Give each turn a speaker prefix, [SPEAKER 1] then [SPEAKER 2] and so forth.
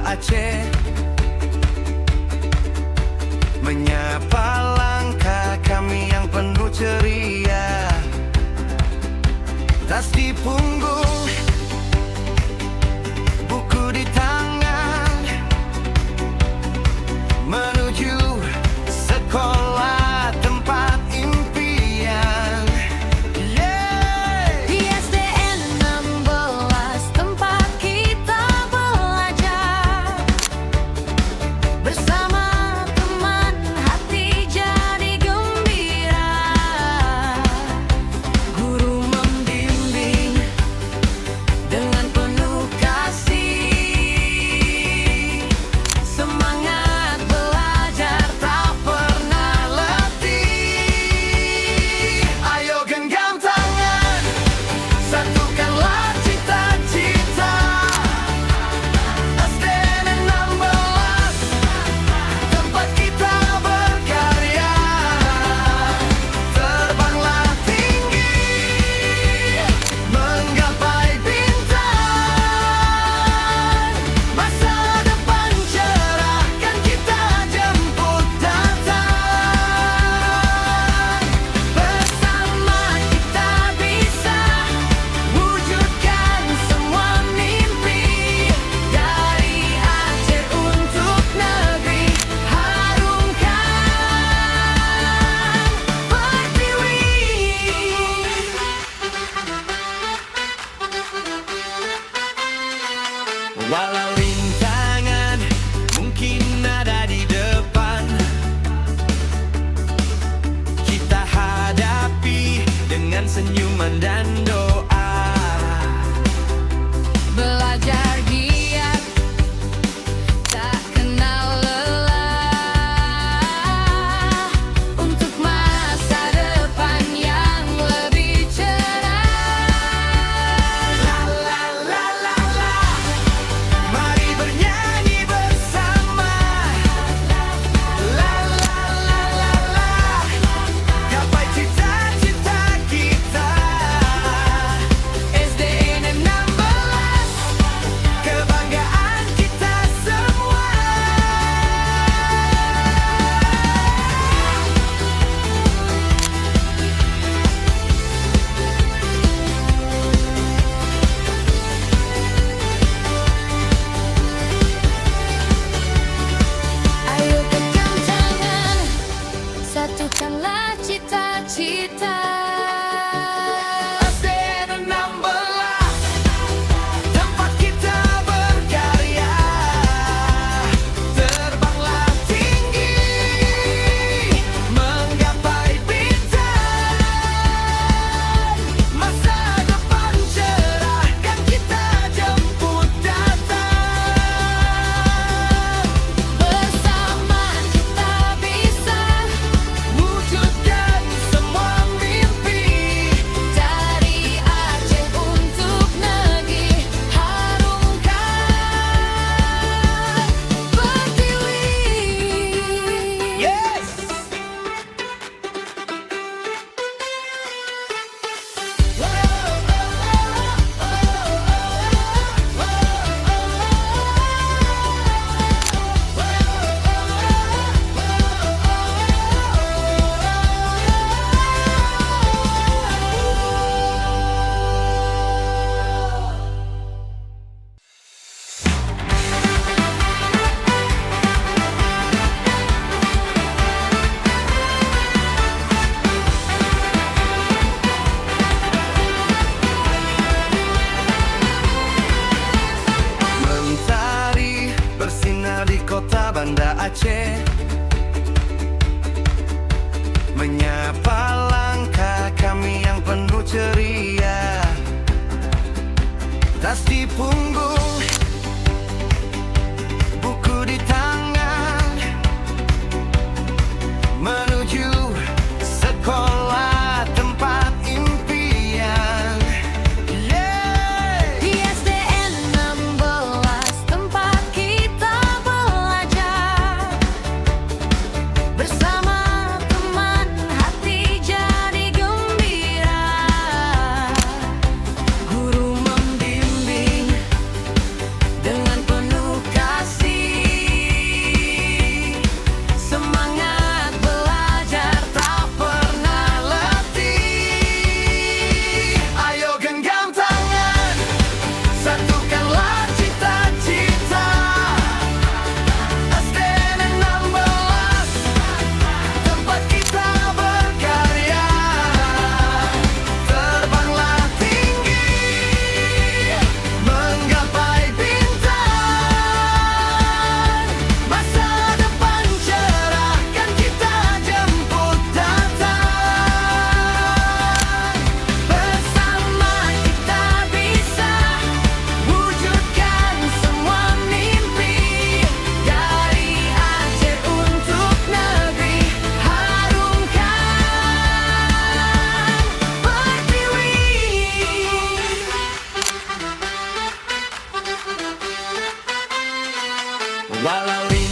[SPEAKER 1] Aceh, menyapa langkah kami yang penuh ceria. Tas di punggung, buku di tangan, menuju sekolah tempat impian.
[SPEAKER 2] Di SDN 16 tempat kita belajar, bersama teman hati jadi gembira.
[SPEAKER 1] Guru membimbing dengan penuh kasih, semangat belajar tak pernah letih. Ayo genggam tangan, satukanlah cita-cita. SDN 16 tempat kita berkarya. Terbanglah tinggi, menggapai bintang. Masa depan cerah kan kita jemput datang. Bersama kita bisa wujudkan semua mimpi. Dari Aceh untuk negeri, harumkan Pertiwi. Walau rintangan mungkin ada di depan, kita hadapi dengan senyuman dan doa.
[SPEAKER 2] Belajar giat, tak kenal lelah, untuk masa depan yang lebih cerah.
[SPEAKER 1] La la la la la, mari bernyanyi bersama. La la la la la, gapai cita-cita kita. SDN 16, kebanggaan kita semua.
[SPEAKER 2] Ayo genggam tangan, satukanlah cita-cita.
[SPEAKER 1] SDN 16 tempat kita berkarya. Terbanglah tinggi, menggapai bintang. Masa depan cerah kan kita jemput datang. Bersama kita bisa wujudkan semua mimpi. Dari Aceh untuk negeri, harumkan Pertiwi. Yes. Mentari bersinar di kota Banda Aceh, menyapa langkah kami yang penuh ceria. Tas di punggung, buku di tangan, menuju sekolah tempat impian.
[SPEAKER 2] Di SDN 16 tempat kita belajar, bersama teman hati jadi gembira.
[SPEAKER 1] Guru membimbing Lalali